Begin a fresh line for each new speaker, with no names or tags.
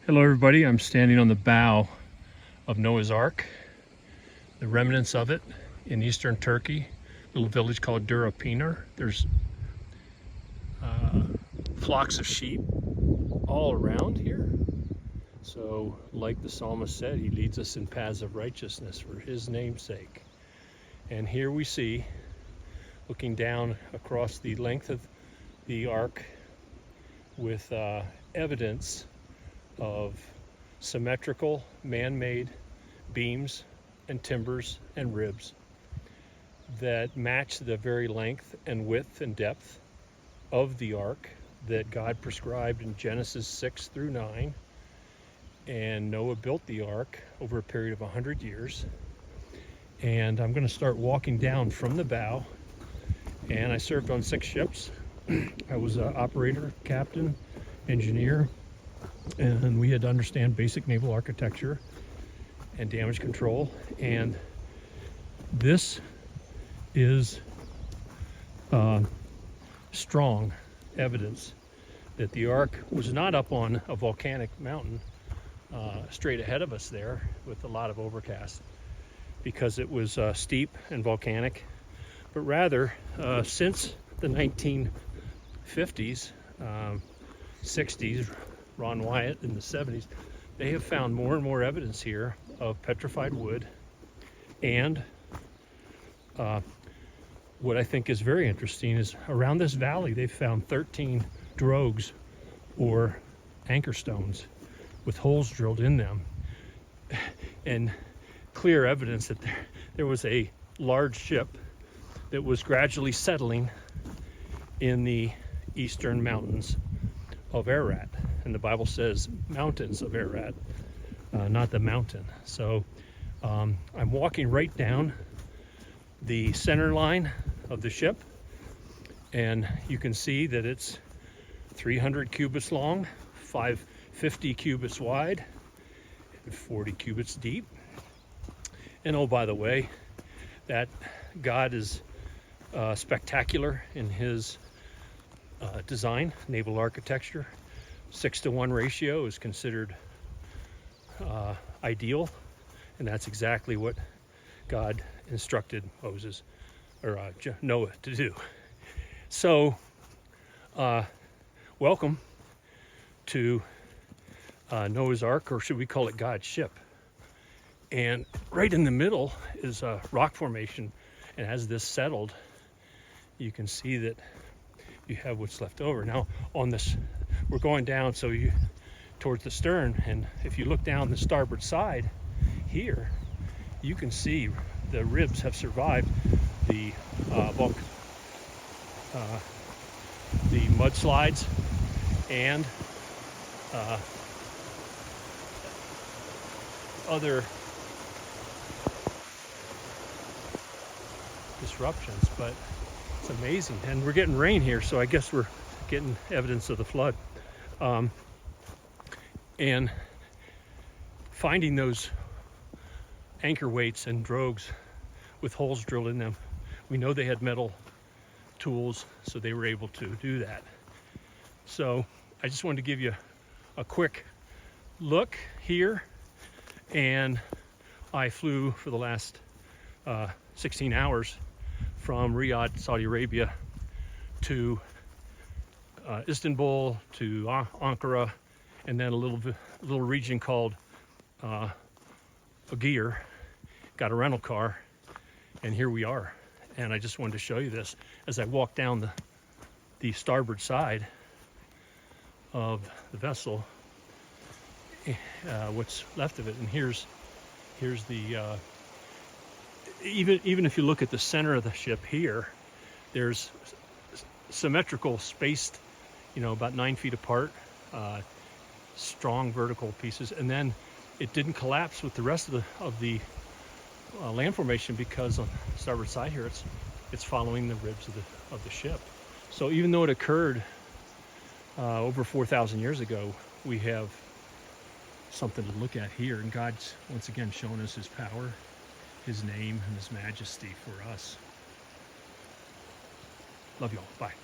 Hello everybody, I'm standing on the bow of Noah's Ark, the remnants of it in eastern Turkey, a little village called Durapinar. There's flocks of sheep all around here. So like the psalmist said, he leads us in paths of righteousness for his name's sake. And here we see, looking down across the length of the ark with evidence of symmetrical man-made beams and timbers and ribs that match the very length and width and depth of the ark that God prescribed in Genesis 6 through 9. And Noah built the ark over a period of 100 years. And I'm going to start walking down from the bow. And I served on 6 ships. I was an operator, captain, engineer, and we had to understand basic naval architecture and damage control. And this is strong evidence that the ark was not up on a volcanic mountain straight ahead of us there with a lot of overcast, because it was steep and volcanic, but rather since the 1950s, 60s, Ron Wyatt in the 70s, they have found more and more evidence here of petrified wood. And what I think is very interesting is around this valley, they've found 13 drogues, or anchor stones, with holes drilled in them, and clear evidence that there was a large ship that was gradually settling in the eastern mountains of Ararat. And the Bible says mountains of Ararat, not the mountain. So I'm walking right down the center line of the ship, and you can see that it's 300 cubits long, 550 cubits wide, and 40 cubits deep. And oh, by the way, that God is spectacular in his design, naval architecture. 6-to-1 ratio is considered ideal, and that's exactly what God instructed Moses, or Noah, to do. So, welcome to Noah's Ark, or should we call it God's ship. And right in the middle is a rock formation, and as this settled, you can see that you have what's left over. Now on this, we're going down towards the stern, and if you look down the starboard side here, you can see the ribs have survived the mudslides and other disruptions. But it's amazing, and we're getting rain here, so I guess we're getting evidence of the flood. And finding those anchor weights and drogues with holes drilled in them, we know they had metal tools, so they were able to do that. So I just wanted to give you a quick look here. And I flew for the last 16 hours from Riyadh, Saudi Arabia, to Istanbul, to Ankara, and then a little region called Agir. Got a rental car, and here we are. And I just wanted to show you this as I walk down the starboard side of the vessel, what's left of it. And here's the even if you look at the center of the ship here, there's symmetrical, spaced, about 9 feet apart, strong vertical pieces, and then it didn't collapse with the rest of the land formation, because on the starboard side here, it's following the ribs of the ship. So even though it occurred over 4,000 years ago, we have something to look at here, and God's once again shown us his power, his name, and his majesty for us. Love you all. Bye.